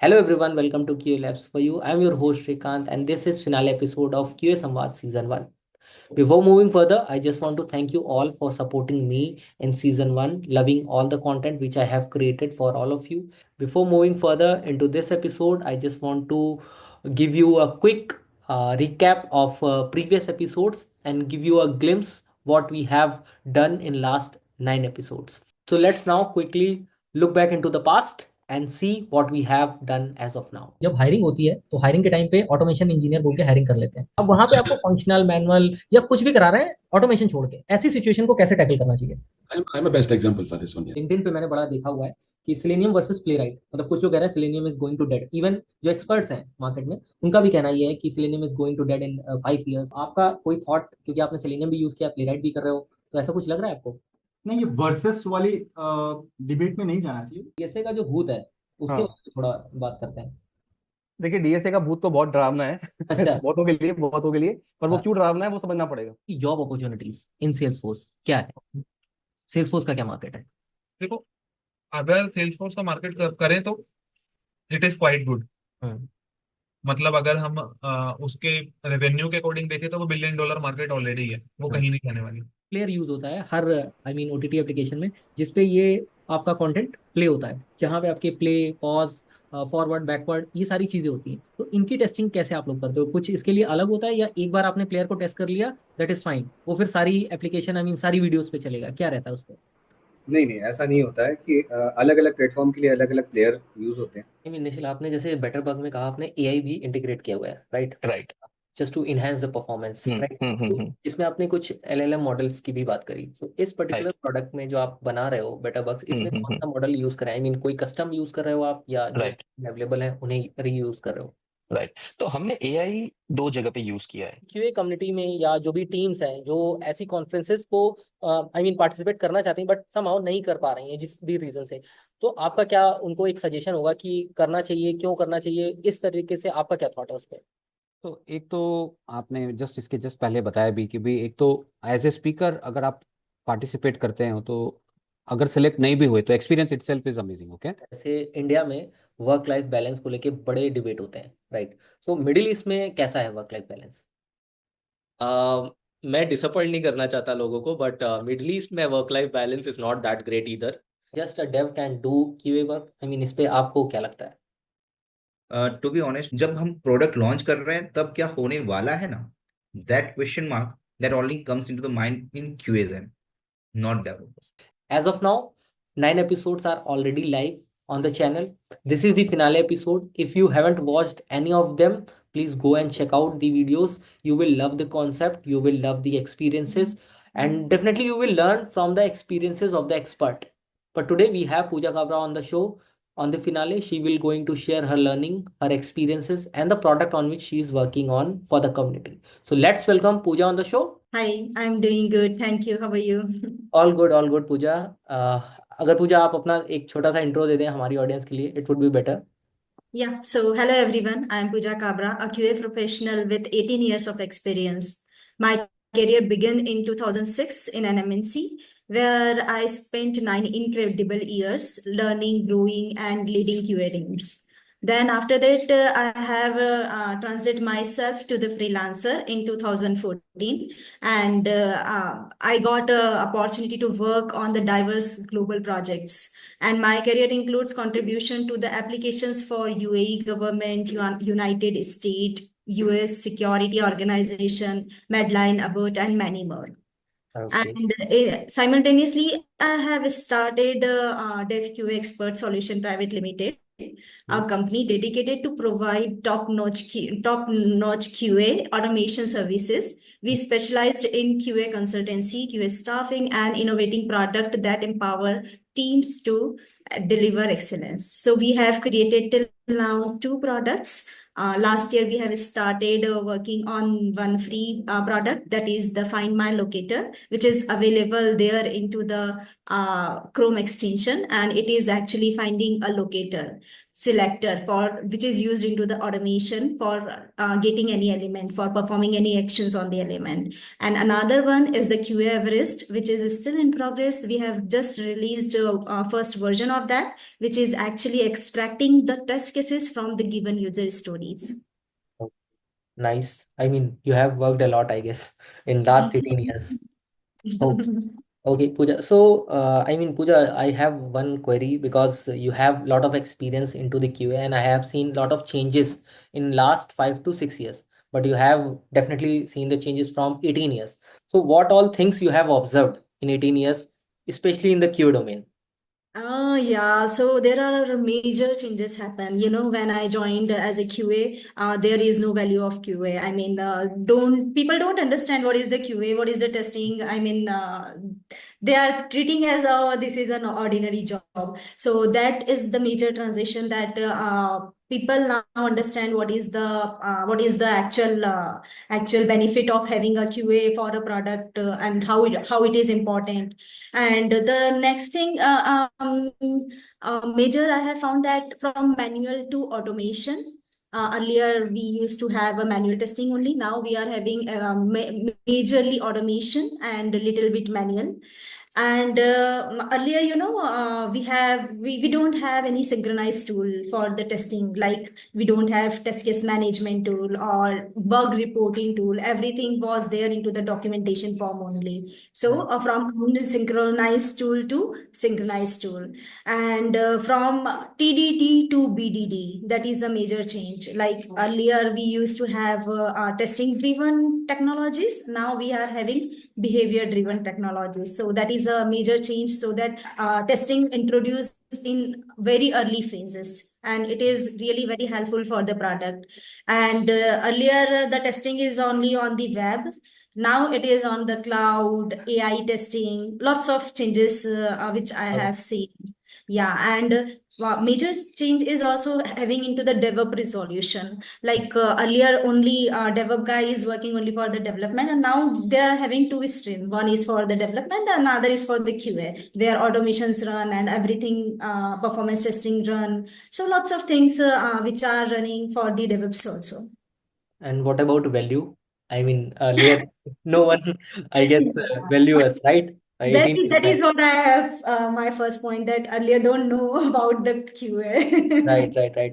Hello everyone, welcome to QA Labs for you. I'm your host Shrikant and this is finale episode of QA Samvad season 1. Before moving further, I just want to thank you all for supporting me in season 1, loving all the content which I have created for all of you. Before moving further into this episode, I just want to give you a quick recap of previous episodes and give you a glimpse what we have done in last 9 episodes. So let's now quickly look back into the past and see what we have done as of now. जब hiring होती है तो hiring के time पे automation engineer बोल के hiring कर लेते हैं। अब वहां पे आपको फंक्शनल मैनुअल या कुछ भी करा रहे हैं ऑटोमेशन छोड़ के, ऐसी सिचुएशन को कैसे टैकल करना चाहिए? I'm a best example for this one. Yeah. LinkedIn पे मैंने बड़ा देखा हुआ है कि सिलेनियम वर्सेस प्लेराइट, मतलब कुछ लोग कह रहे हैं selenium is going to dead. Even जो एक्सपर्ट्स हैं मार्केट में उनका भी कहना ये है कि selenium is going to dead in 5 years। आपका कोई थॉट, क्योंकि आपने सिलेनियम भी यूज किया, प्लेराइट भी कर रहे हो, तो ऐसा कुछ लग रहा है आपको? नहीं, ये वर्सेस वाली डिबेट में नहीं जाना चाहिए। डीएसए का जो भूत है उसके हाँ। बारे में थोड़ा बात करते हैं। देखिए, डीएसए का भूत तो बहुत डरावना है। अच्छा। बहुतों के लिए पर वो हाँ। क्यों डरावना है वो समझना पड़ेगा। जॉब अपॉर्चुनिटीज इन सेल्सफोर्स क्या है? सेल्सफोर्स का क्या मार्केट है? देखो, अगर सेल्सफोर्स का मार्केट करें तो इट इज क्वाइट गुड। मतलब अगर हम उसके रेवेन्यू के अकॉर्डिंग देखें तो वो $1 बिलियन मार्केट ऑलरेडी है, वो कहीं नहीं जाने वाली। प्लेयर यूज होता है हर ओटीटी एप्लीकेशन में जिसपे ये आपका कंटेंट प्ले होता है, जहाँ पे आपके प्ले, पॉज, फॉरवर्ड, बैकवर्ड, ये सारी चीजें होती हैं। तो इनकी टेस्टिंग कैसे आप लोग करते हो? कुछ इसके लिए अलग होता है या एक बार आपने प्लेयर को टेस्ट कर लिया दैट इज फाइन, वो फिर सारी एप्लीकेशन सारी वीडियोस पे चलेगा? क्या रहता है उस पर? नहीं, ऐसा नहीं होता है कि अलग अलग प्लेटफॉर्म के लिए अलग अलग प्लेयर यूज होते हैं। निखिल, आपने जैसे बेटर बग में कहा आपने एआई भी इंटीग्रेट किया हुआ है, right? Right. Just to enhance the performance, right? Hmm. इसमें आपने कुछ एलएलएम मॉडल्स की भी बात करी। तो इस पर्टिकुलर Right. प्रोडक्ट में जो आप बना रहे हो बेटर बग्स, इसमें कौन सा मॉडल यूज कर रहे हैं? कोई कस्टम यूज कर रहे हो आप या जो Right. अवेलेबल है उन्हें रीयूज कर रहे हो? राइट। तो हमने एआई दो जगह पे यूज किया है। क्यूए कम्युनिटी में या जो भी टीम्स हैं जो ऐसी कॉन्फ्रेंसेस को पार्टिसिपेट करना चाहती हैं बट समहाउ नहीं कर पा रही हैं जिस भी रीजन से, तो आपका क्या उनको एक सजेशन होगा कि करना चाहिए, क्यों करना चाहिए? इस तरीके से आपका क्या थॉट है उस पर? तो एक तो आपने इसके जस्ट पहले बताया भी कि भाई एक तो एज ए स्पीकर अगर आप पार्टिसिपेट करते हो तो अगर सेलेक्ट नहीं भी हुए तो experience itself is amazing. Okay, जैसे इंडिया में वर्क लाइफ बैलेंस को लेके बड़े डिबेट होते हैं, राइट? सो मिडिल ईस्ट में कैसा है वर्क लाइफ बैलेंस? मैं डिसअपॉइंट नहीं करना चाहता लोगों को, बट मिडल ईस्ट में work life balance is not that great either. Just a Dave can do QA work, इस पे आपको क्या लगता है? टू बी ऑनेस्ट, जब हम प्रोडक्ट लॉन्च कर रहे हैं तब क्या होने वाला है ना, that question mark that only comes into the mind in QAJM, not developers. As of now, 9 episodes are already live on the channel. This is the finale episode. If you haven't watched any of them, please go and check out the videos. You will love the concept, you will love the experiences, and definitely you will learn from the experiences of the expert. But today we have Pooja Kabra on the show. On the finale, she will going to share her learning, her experiences, and the product on which she is working on for the community. So let's welcome Pooja on the show. Hi, I'm doing good. Thank you. How are you? All good Pooja. अगर पूजा आप अपना एक छोटा सा intro दे दें हमारी audience के लिए, it would be better. Yeah, so hello everyone. I'm Pooja Kabra, a QA professional with 18 years of experience. My career began in 2006 in an MNC, where I spent 9 incredible years learning, growing, and leading QA teams. Then after that, I have transited myself to the freelancer in 2014, and I got an opportunity to work on the diverse global projects. And my career includes contribution to the applications for UAE government, United States, US Security Organization, Medline, Abbott, and many more. Okay. And simultaneously, I have started DevQA Expert Solution Private Limited, a company dedicated to provide top-notch QA automation services. We specialized in QA consultancy, QA staffing, and innovating product that empower teams to deliver excellence. So we have created till now 2 products. Last year, we have started working on one free product, that is the Find My Locator, which is available there into the Chrome extension, and it is actually finding a locator. selector for which is used into the automation for getting any element, for performing any actions on the element. And another one is the QA Everest, which is still in progress. We have just released first version of that, which is actually extracting the test cases from the given user stories. Nice. I mean, you have worked a lot, I guess, in last 18 years. Okay. Okay, Pooja. So, I mean, Pooja, I have one query because you have a lot of experience into the QA, and I have seen a lot of changes in last 5 to 6 years. But you have definitely seen the changes from 18 years. So, what all things you have observed in 18 years, especially in the QA domain? Yeah, so there are major changes happen. You know, when I joined as a QA, there is no value of QA. I mean, don't people don't understand what is the QA, what is the testing. I mean, they are treating as this is an ordinary job. So that is the major transition that people now understand what is the actual benefit of having a QA for a product and how it is important. And the next thing, major, I have found that from manual to automation. Earlier, we used to have a manual testing only. Now we are having majorly automation and a little bit manual. And earlier, you know, we don't have any synchronized tool for the testing. Like we don't have test case management tool or bug reporting tool. Everything was there into the documentation form only. So from synchronized tool to synchronized tool, and from TDD to BDD, that is a major change. Like earlier, we used to have testing driven technologies. Now we are having behavior driven technologies. So that is a major change, so that testing introduced in very early phases, and it is really very helpful for the product. And earlier the testing is only on the web. Now it is on the cloud, AI testing, lots of changes which I have seen. Yeah, and major change is also having into the DevOps resolution. Like earlier, only DevOps guy is working only for the development, and now they are having two streams. One is for the development, and another is for the QA. Their automations run and everything, performance testing run. So lots of things which are running for the DevOps also. And what about value? I mean, earlier, no one, I guess, value us, right? 18 years That back. is what I have my first point, that earlier don't know about the QA. Right. I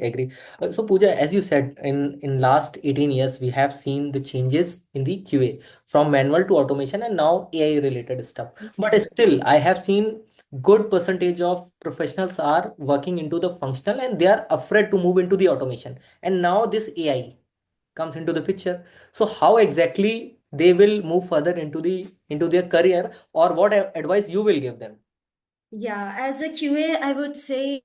agree. So Pooja, as you said, in last 18 years, we have seen the changes in the QA from manual to automation and now AI related stuff. But still, I have seen good percentage of professionals are working into the functional and they are afraid to move into the automation. And now this AI comes into the picture. So how exactly they will move further into their career, or what advice you will give them? Yeah, as a QA, I would say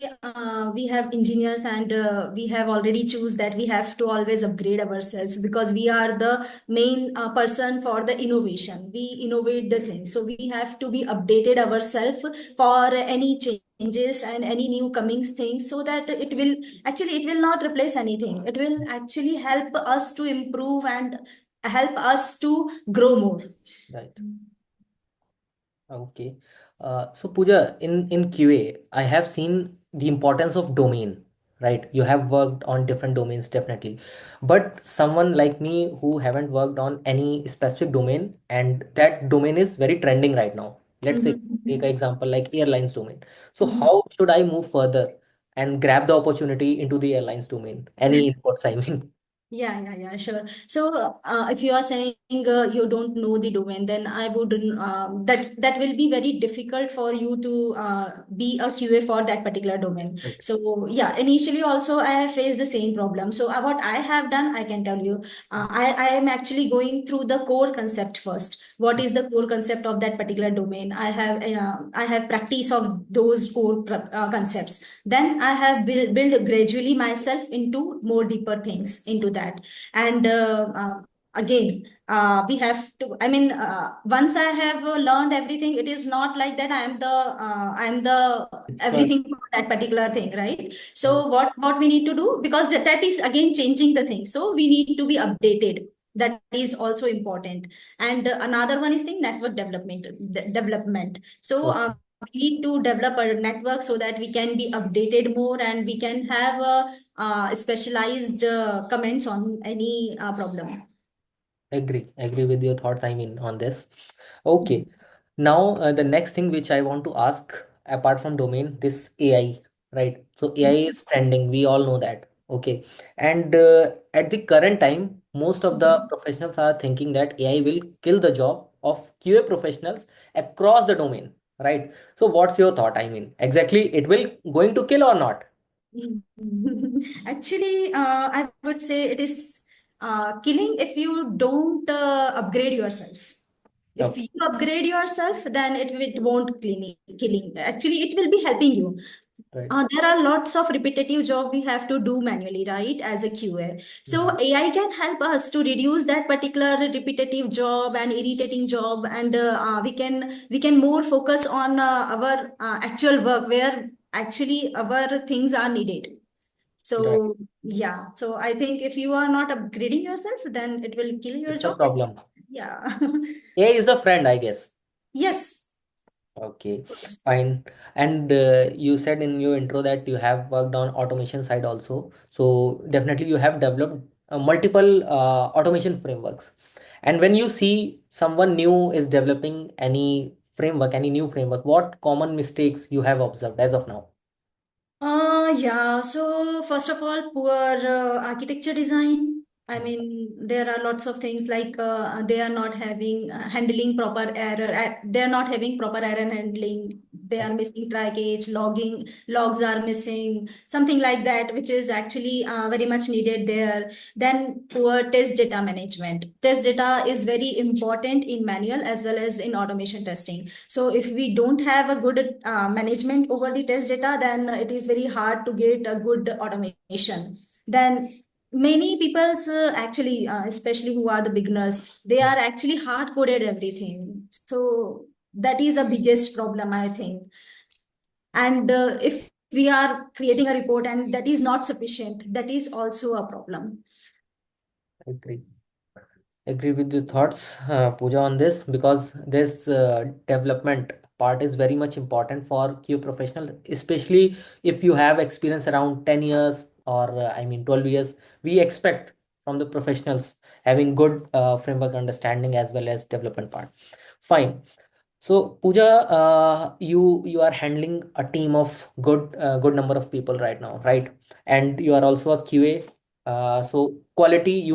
we have engineers, and we have already choose that we have to always upgrade ourselves, because we are the main person for the innovation. We innovate the thing. So we have to be updated ourselves for any changes and any new comings things, so that it will not replace anything. It will actually help us to improve and help us to grow more. Right. Okay. So Pooja, in QA, I have seen the importance of domain, right? You have worked on different domains, definitely. But someone like me who haven't worked on any specific domain, and that domain is very trending right now. Let's say, take an example like airlines domain. So how should I move further and grab the opportunity into the airlines domain? Any inputs, I mean? Yeah, sure. So, if you are saying you don't know the domain, then I wouldn't. That will be very difficult for you to be a QA for that particular domain. Right. So, yeah, initially also I have faced the same problem. So, what I have done, I can tell you. I am actually going through the core concept first. What is the core concept of that particular domain? I have practice of those core concepts. Then I have built gradually myself into more deeper things into that. And again, we have to, I mean, once I have learned everything, it is not like that I'm the everything for that particular thing, right? So what we need to do, because that is again changing the thing. So we need to be updated. That is also important. And another one is the network development. So we need to develop a network so that we can be updated more and we can have specialized comments on any problem. Agree with your thoughts, I mean, on this. Okay. Now, the next thing which I want to ask, apart from domain, this AI, right? So AI is trending. We all know that. Okay. And at the current time, most of the professionals are thinking that AI will kill the job of QA professionals across the domain, right? So what's your thought? I mean, exactly, it will going to kill or not? Actually, I would say it is killing if you don't upgrade yourself. If Okay. you upgrade yourself, then it won't killing. Actually, it will be helping you. Right. There are lots of repetitive job we have to do manually, right, as a QA. So AI can help us to reduce that particular repetitive job and irritating job, and we can more focus on our actual work where actually our things are needed. Right. So yeah, so I think if you are not upgrading yourself, then it will kill your It's a job. problem. Yeah. AI is a friend, I guess. Yes. Okay, fine. And you said in your intro that you have worked on automation side also. So definitely you have developed multiple automation frameworks. And when you see someone new is developing any framework, any new framework, what common mistakes you have observed as of now? Yeah, so first of all, poor architecture design. I mean, there are lots of things like they are not having handling proper error. They are not having proper error handling. They are missing trackage, logging, logs are missing, something like that, which is actually very much needed there. Then poor test data management. Test data is very important in manual as well as in automation testing. So if we don't have a good management over the test data, then it is very hard to get a good automation. Then many people's actually, especially who are the beginners, they are actually hard coded everything. So that is a biggest problem, I think. And if we are creating a report and that is not sufficient, that is also a problem. Agree. Agree with the thoughts, Pooja, on this, because this development part is very much important for QA professional, especially if you have experience around 10 years or I mean 12 years. We expect from the professionals having good framework understanding as well as development part. Fine. So Pooja, you are handling a team of good number of people right now, right? And you are also a QA. So quality,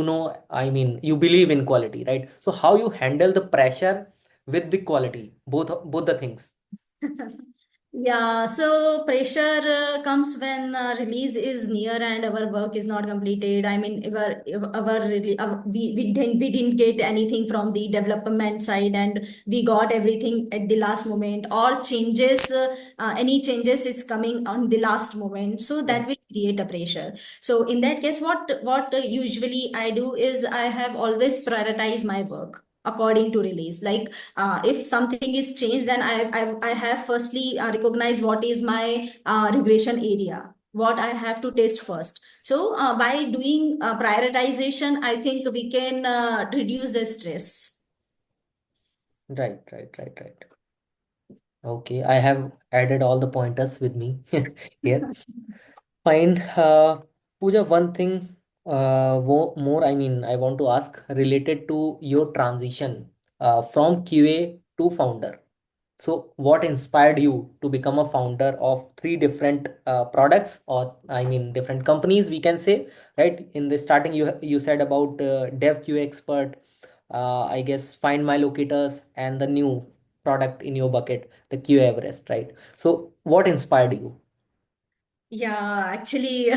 I mean, you believe in quality, right? So how you handle the pressure with the quality, both the things. Yeah, so pressure comes when release is near and our work is not completed. I mean, we didn't get anything from the development side, and we got everything at the last moment. Or changes, any changes is coming on the last moment, so that will create a pressure. So in that case, what usually I do is I have always prioritized my work according to release. Like if something is changed, then I have firstly recognize what is my regression area, what I have to test first. So by doing prioritization, I think we can reduce the stress. Right. Okay, I have added all the pointers with me here. Fine. Pooja, one thing more, I mean, I want to ask related to your transition from QA to founder. So, what inspired you to become a founder of three different products, or I mean, different companies, we can say, right? In the starting, you said about Dev QA Expert, I guess Find My Locators, and the new product in your bucket, the QA Everest, right? So, what inspired you? Yeah, actually,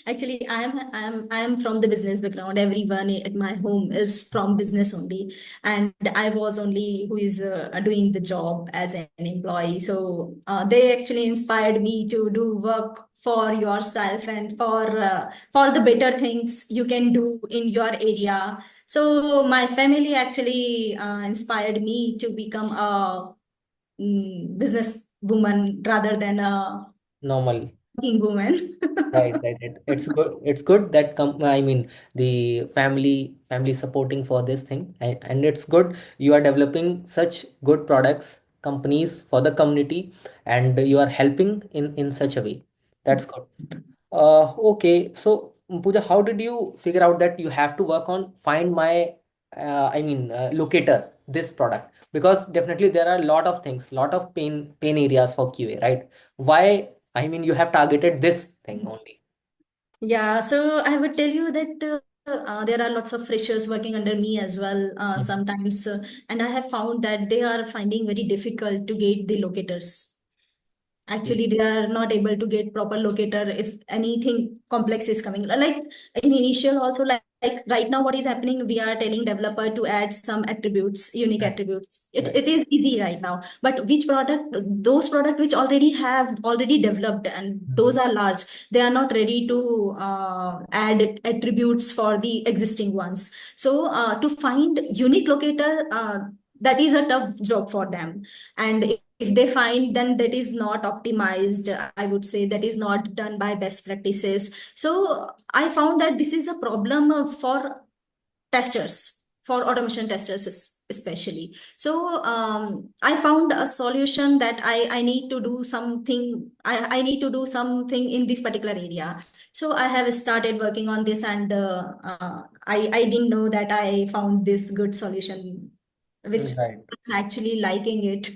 actually, I'm from the business background. Everyone at my home is from business only, and I was only who is doing the job as an employee. So they actually inspired me to do work for yourself and for the better things you can do in your area. So my family actually inspired me to become a business woman rather than a Normal. working woman. Right. It's good. It's good that I mean the family supporting for this thing, and it's good you are developing such good products companies, for the community, and you are helping in such a way. That's good. Okay, so Pooja, how did you figure out that you have to work on find my locator this product? Because definitely there are a lot of things, lot of pain areas for QA, right? Why? I mean, you have targeted this thing only. Yeah, so I would tell you that there are lots of freshers working under me as well sometimes, and I have found that they are finding very difficult to get the locators. Actually, they are not able to get proper locator if anything complex is coming. Like in initial also, like right now, what is happening? We are telling developer to add some attributes, unique Right. attributes. Right. It is easy right now. But which product, those product which already developed and those are large, they are not ready to add attributes for the existing ones. So to find unique locator, that is a tough job for them. And if they find, then that is not optimized, I would say that is not done by best practices. So I found that this is a problem for testers, for automation testers especially. So I found a solution that I need to do something. I need to do something in this particular area. So I have started working on this, and I didn't know that I found this good solution, which Right. was actually liking it.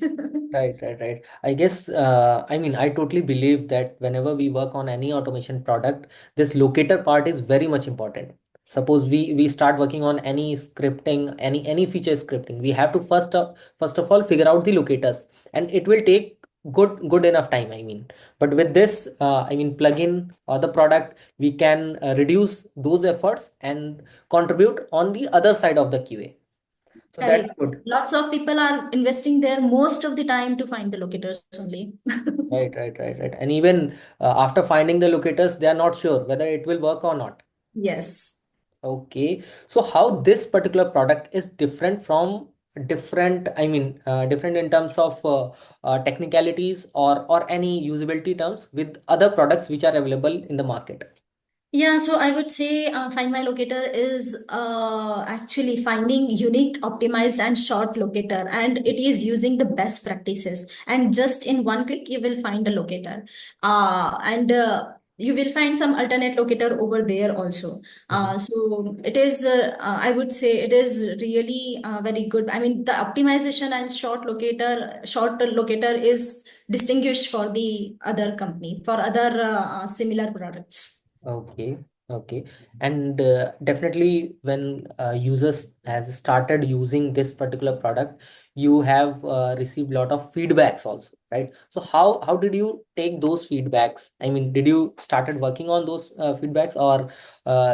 Right. I guess, I totally believe that whenever we work on any automation product, this locator part is very much important. Suppose we start working on any scripting, any feature scripting, we have to first of all figure out the locators, and it will take good enough time. But with this, plugin or the product, we can reduce those efforts and contribute on the other side of the QA. So that's Correct. good. Lots of people are investing there most of the time to find the locators only. Right. And even after finding the locators, they are not sure whether it will work or not. Yes. Okay. So how this particular product is different from different in terms of technicalities or any usability terms with other products which are available in the market. Yeah, so I would say Find My Locator is actually finding unique, optimized, and short locator, and it is using the best practices. And just in one click, you will find a locator. And you will find some alternate locator over there also. So it is, I would say, it is really very good. I mean, the optimization and short locator is distinguished for the other company, for other similar products. Okay. And definitely when users has started using this particular product, you have received a lot of feedbacks also, right? So how did you take those feedbacks? Did you started working on those feedbacks, or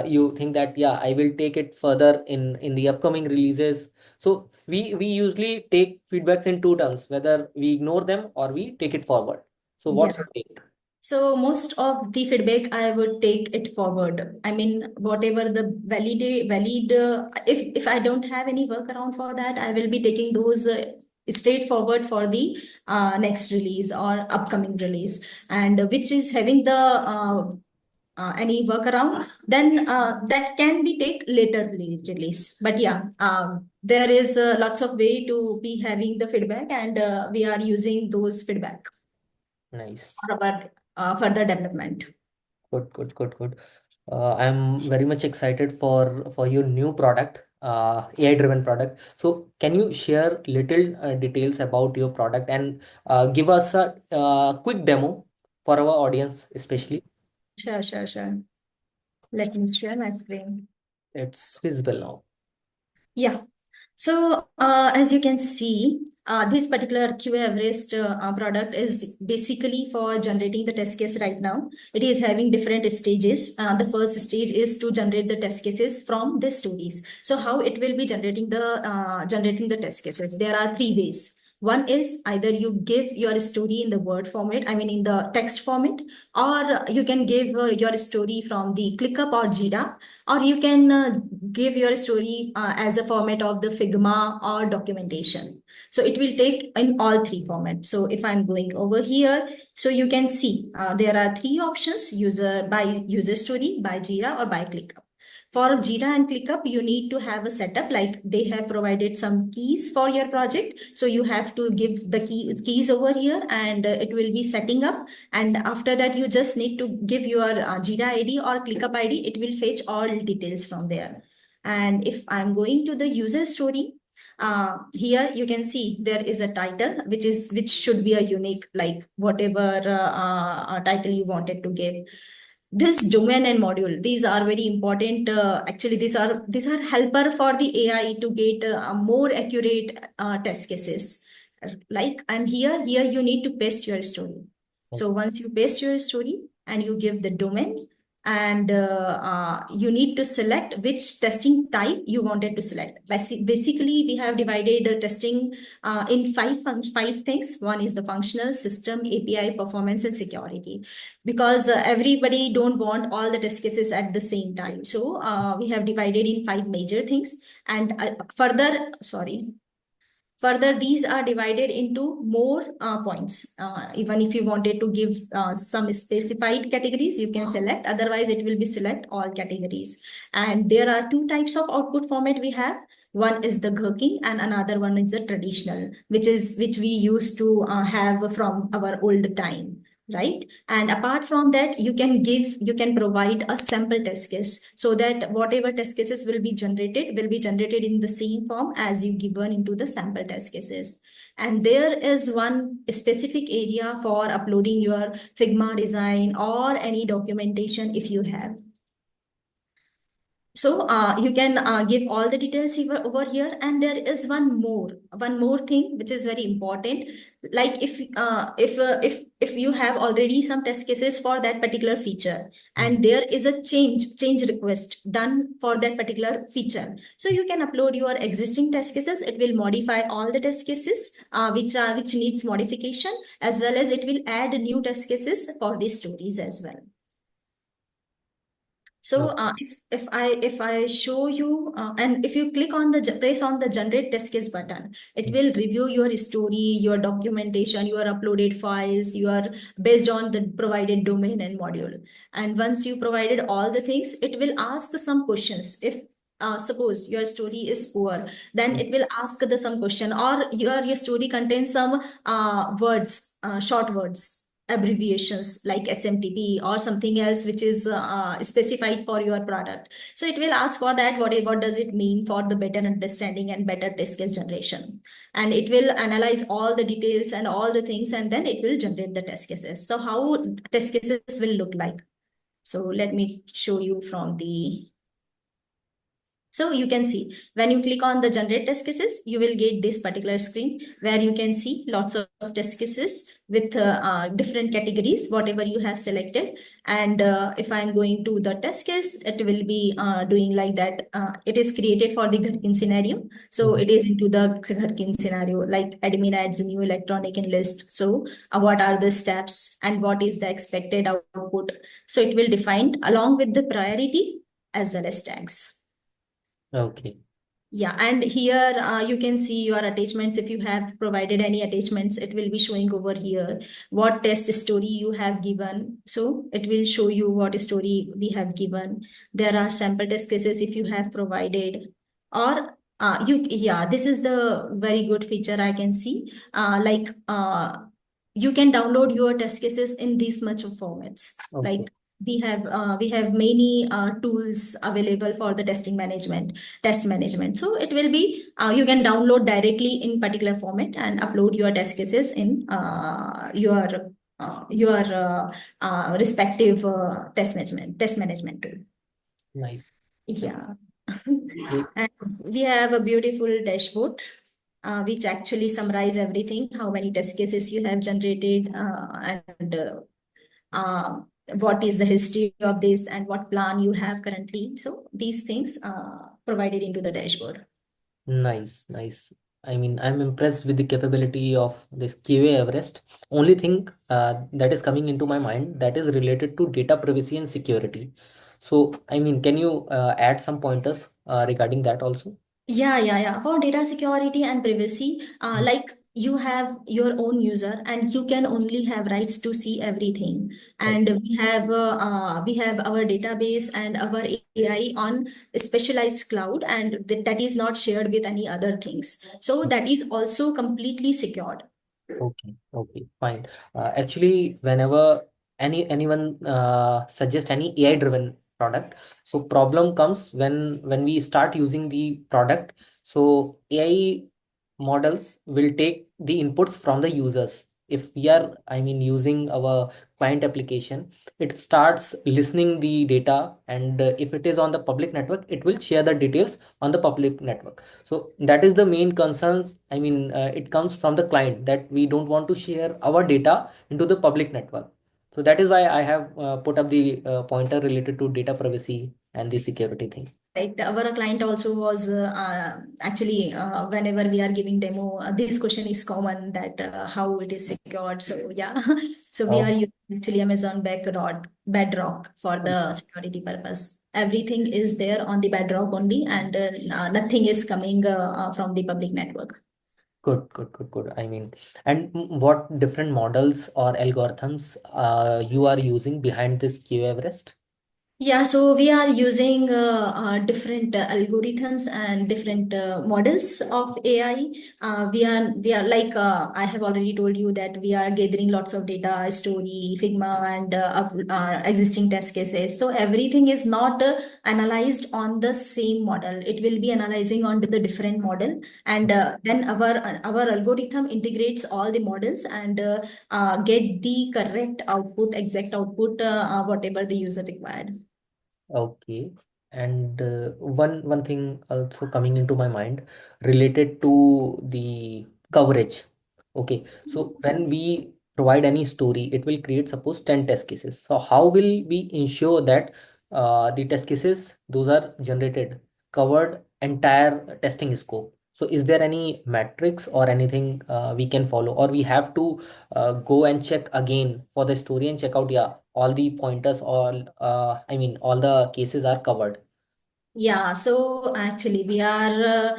you think that, yeah, I will take it further in the upcoming releases? So we usually take feedbacks in two terms, whether we ignore them or we take it forward. So what's Yeah. your take? So most of the feedback I would take it forward. I mean, whatever the valid, if I don't have any workaround for that, I will be taking those straightforward for the next release or upcoming release, and which is having the any workaround, then that can be take later release. But yeah, there is lots of way to be having the feedback, and we are using those feedback Nice. for our further development. Good. I'm very much excited for your new product, AI-driven product. So can you share little details about your product and give us a quick demo for our audience, especially? Sure. Let me share my screen. It's visible now. Yeah. So as you can see, this particular QA Everest product is basically for generating the test case right now. It is having different stages. The first stage is to generate the test cases from the stories. So how it will be generating the test cases? There are three ways. One is either you give your story in the Word format, in the text format, or you can give your story from the ClickUp or Jira, or you can give your story as a format of the Figma or documentation. So it will take in all three formats. So if I'm going over here, so you can see there are three options: by user story, by Jira, or by ClickUp. For Jira and ClickUp, you need to have a setup, like they have provided some keys for your project. So you have to give the keys over here, and it will be setting up. And after that, you just need to give your Jira ID or ClickUp ID. It will fetch all details from there. And if I'm going to the user story, here you can see there is a title which should be a unique, like whatever title you wanted to give. This domain and module, these are very important. Actually, these are helper for the AI to get more accurate test cases. And here you need to paste your story. So once you paste your story and you give the domain, and you need to select which testing type you wanted to select. Basically, we have divided testing in five things. One is the functional, system, API, performance, and security. Because everybody don't want all the test cases at the same time. So we have divided in 5 major things. And Further, these are divided into more points. Even if you wanted to give some specified categories, you can select. Otherwise, it will be select all categories. And there are 2 types of output format we have. One is the Gherkin and another one is the traditional, which we used to have from our old time. Right. And apart from that, you can provide a sample test case, so that whatever test cases will be generated in the same form as you given into the sample test cases. And there is one specific area for uploading your Figma design or any documentation if you have. So you can give all the details over here. And there is one more thing which is very important. Like if you have already some test cases for that particular feature, and there is a change request done for that particular feature, so you can upload your existing test cases. It will modify all the test cases which needs modification, as well as it will add new test cases for these stories as well. So if I show you, and if you click on press on the generate test case button, it will review your story, your documentation, your uploaded files, based on the provided domain and module. And once you provided all the things, it will ask some questions. If suppose your story is poor, then it will ask some question, or your story contains some words, short words, abbreviations like SMTP or something else which is specified for your product. So it will ask for that, what does it mean, for the better understanding and better test case generation. And it will analyze all the details and all the things, and then it will generate the test cases. So how test cases will look like? So let me show you from the... So you can see when you click on the generate test cases, you will get this particular screen where you can see lots of test cases with different categories, whatever you have selected. And if I'm going to the test case, it will be doing like that. It is created for the Gherkin scenario. So it is into the Gherkin scenario, like admin adds a new electronic in list. So what are the steps and what is the expected output? So it will define along with the priority as well as tags. Okay. Yeah, and here you can see your attachments. If you have provided any attachments, it will be showing over here what test story you have given. So it will show you what story we have given. There are sample test cases if you have provided, or this is the very good feature I can see. You can download your test cases in these much of formats. Okay. Like we have many tools available for the test management. So it will be you can download directly in particular format and upload your test cases in your respective test management tool. Nice. Yeah. Okay. And we have a beautiful dashboard which actually summarize everything, how many test cases you have generated, and what is the history of this and what plan you have currently. So these things provided into the dashboard. Nice. I mean, I'm impressed with the capability of this QA Everest. Only thing that is coming into my mind, that is related to data privacy and security. So, I mean, can you add some pointers regarding that also? Yeah. For data security and privacy, like you have your own user and you can only have rights to see everything. And we have our database and our AI on a specialized cloud, and that is not shared with any other things. So that is also completely secured. Okay, fine. Actually, whenever anyone suggest any AI-driven product, so problem comes when we start using the product. So AI models will take the inputs from the users. If we are, I mean, using our client application, it starts listening the data, and if it is on the public network, it will share the details on the public network. So that is the main concerns. I mean, it comes from the client that we don't want to share our data into the public network. So that is why I have put up the pointer related to data privacy and the security thing. Right, our client also was actually whenever we are giving demo, this question is common that how it is secured. So yeah, so we are using actually Amazon Bedrock for the security purpose. Everything is there on the Bedrock only, and nothing is coming from the public network. Good. I mean, and what different models or algorithms you are using behind this QA Everest? Yeah, so we are using different algorithms and different models of AI. We are like I have already told you that we are gathering lots of data, story, Figma, and existing test cases. So everything is not analyzed on the same model. It will be analyzing on the different model, and then our algorithm integrates all the models and get the correct output, exact output, whatever the user required. Okay. And one thing also coming into my mind related to the coverage. Okay. So when we provide any story, it will create suppose 10 test cases. So how will we ensure that the test cases those are generated covered entire testing scope? So is there any metrics or anything we can follow, or we have to go and check again for the story and check out, yeah, all the pointers, all I mean all the cases are covered? Yeah, so actually we are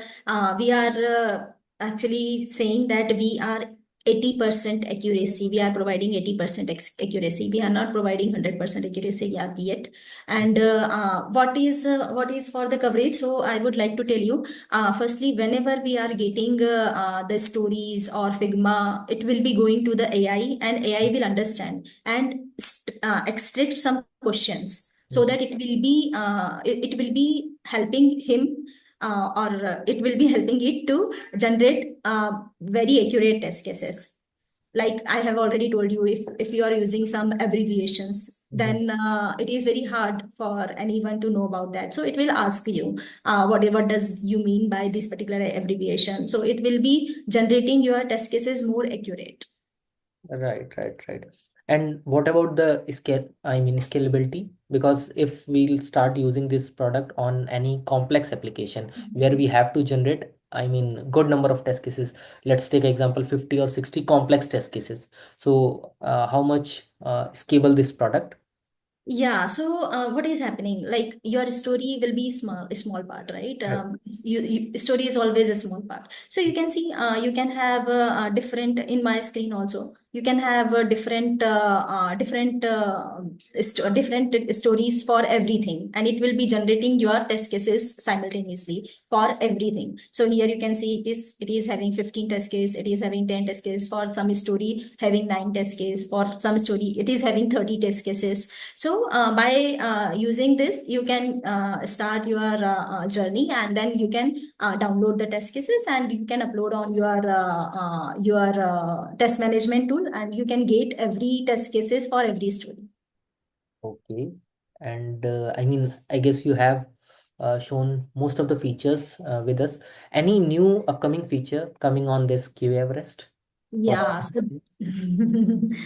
actually saying that we are 80% accuracy. We are providing 80% accuracy. We are not providing 100% accuracy yet. And what is for the coverage? So I would like to tell you, firstly, whenever we are getting the stories or Figma, it will be going to the AI, and AI will understand and extract some questions, so that it will be helping him or it will be helping it to generate very accurate test cases. Like I have already told you, if you are using some abbreviations, then it is very hard for anyone to know about that. So it will ask you what does you mean by this particular abbreviation. So it will be generating your test cases more accurate. Right. And what about the scalability? Because if we'll start using this product on any complex application where we have to generate, I mean, good number of test cases. Let's take example 50 or 60 complex test cases. So how much scalable this product? Yeah, so what is happening? Like your story will be a small part, right? Right. Story is always a small part. So you can see, you can have different in my screen also. You can have different stories for everything, and it will be generating your test cases simultaneously for everything. So here you can see it is having 15 test case, it is having 10 test case, for some story having 9 test case, for some story it is having 30 test cases. So by using this, you can start your journey, and then you can download the test cases, and you can upload on your test management tool, and you can get every test cases for every story. Okay. And I mean, I guess you have shown most of the features with us. Any new upcoming feature coming on this QA Everest? Yeah, so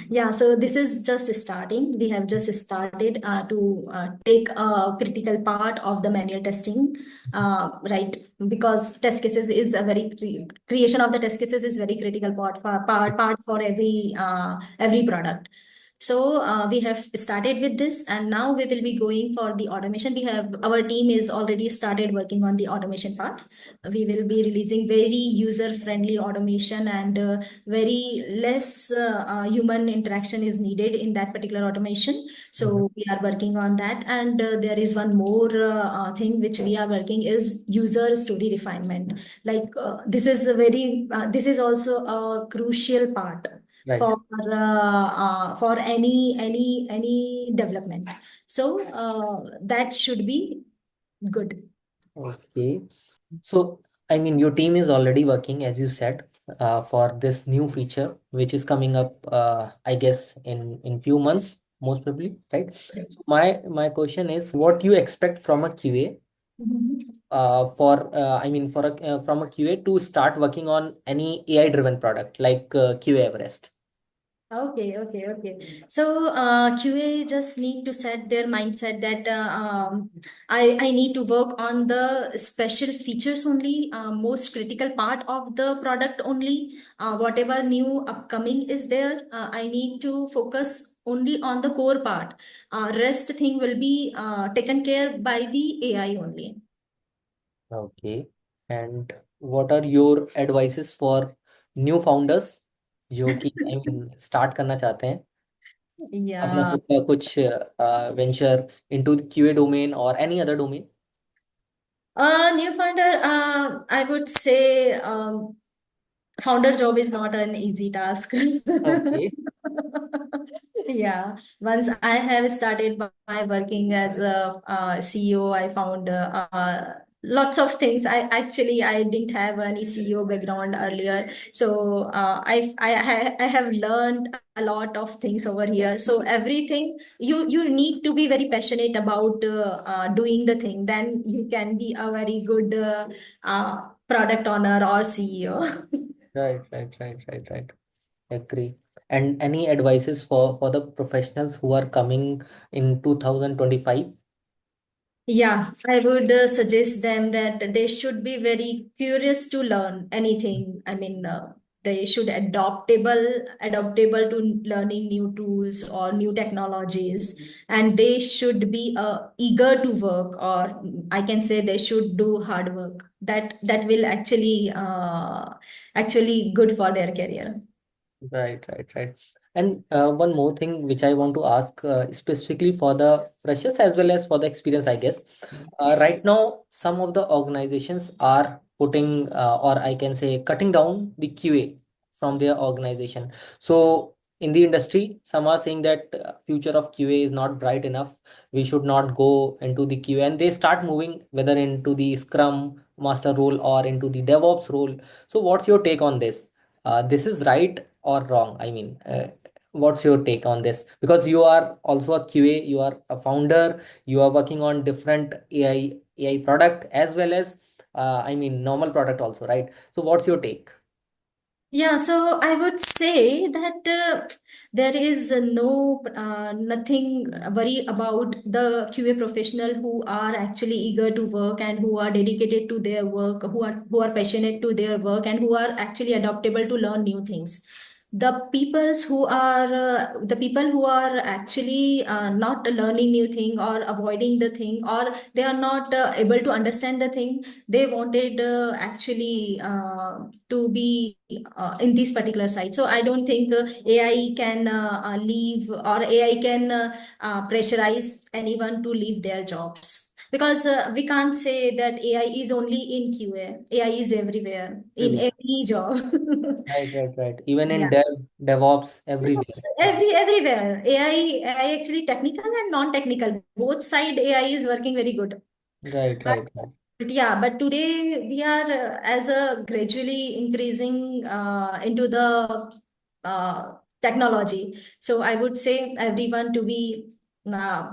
yeah, so this is just starting. We have just started to take a critical part of the manual testing, right? Because test cases is a creation of the test cases is very critical part for every product. So we have started with this, and now we will be going for the automation. Our team is already started working on the automation part. We will be releasing very user-friendly automation, and very less human interaction is needed in that particular automation. So we are working on that, and there is one more thing which we are working is user story refinement. Like this is also a crucial part Right. for any development. So that should be good. Okay. So, I mean, your team is already working, as you said, for this new feature, which is coming up, I guess, in few months, most probably, right? So my question is, what you expect from a QA, from a QA to start working on any AI-driven product like QA Everest? Okay. So QA just need to set their mindset that I need to work on the special features only, most critical part of the product only. Whatever new upcoming is there, I need to focus only on the core part. Rest thing will be taken care by the AI only. Okay. And what are your advices for new founders जो कि start करना चाहते हैं अपना Yeah. खुद का कुछ venture into QA domain or any other domain? New founder, I would say founder job is not an easy task. Okay. Yeah, once I have started by working as a CEO, I found lots of things. I didn't have any CEO background earlier, so I have learned a lot of things over here. So everything you need to be very passionate about doing the thing, then you can be a very good product owner or CEO. Right. Agree. And any advices for the professionals who are coming in 2025? Yeah, I would suggest them that they should be very curious to learn anything. I mean, they should adaptable to learning new tools or new technologies, and they should be eager to work, or I can say they should do hard work. That will actually good for their career. Right. And one more thing which I want to ask specifically for the freshers as well as for the experience, I guess. Right now, some of the organizations are putting, or I can say, cutting down the QA from their organization. So, in the industry, some are saying that future of QA is not bright enough. We should not go into the QA, and they start moving whether into the Scrum Master role or into the DevOps role. So, what's your take on this? This is right or wrong? What's your take on this? Because you are also a QA, you are a founder, you are working on different AI product as well as normal product also, right? So what's your take? Yeah, so I would say that there is nothing worry about the QA professional who are actually eager to work and who are dedicated to their work, who are passionate to their work, and who are actually adaptable to learn new things. The people who are actually not learning new thing or avoiding the thing, or they are not able to understand the thing, they wanted actually to be in this particular side. So I don't think AI can leave, or AI can pressurize anyone to leave their jobs, because we can't say that AI is only in QA. AI is everywhere in any job. Right. Even in Yeah. DevOps, everywhere. Everywhere. AI actually technical and non-technical. Both side AI is working very good. Right. But yeah, but today we are as a gradually increasing into the technology. So I would say everyone to be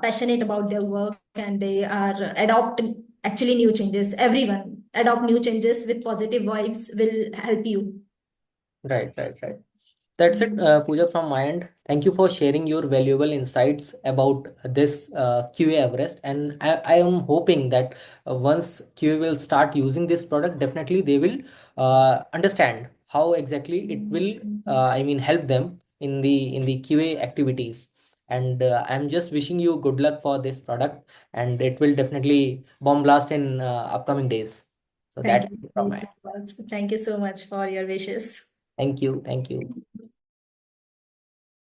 passionate about their work, and they are adopt actually new changes. Everyone adopt new changes with positive vibes will help you. Right. That's it, Pooja, from my end. Thank you for sharing your valuable insights about this QA Everest. And I am hoping that once QA will start using this product, definitely they will understand how exactly it will, help them in the QA activities. and I'm just wishing you good luck for this product, and it will definitely bomb blast in upcoming days. So Thank that's you it from my so end. much. Thank you so much for your wishes. Thank you.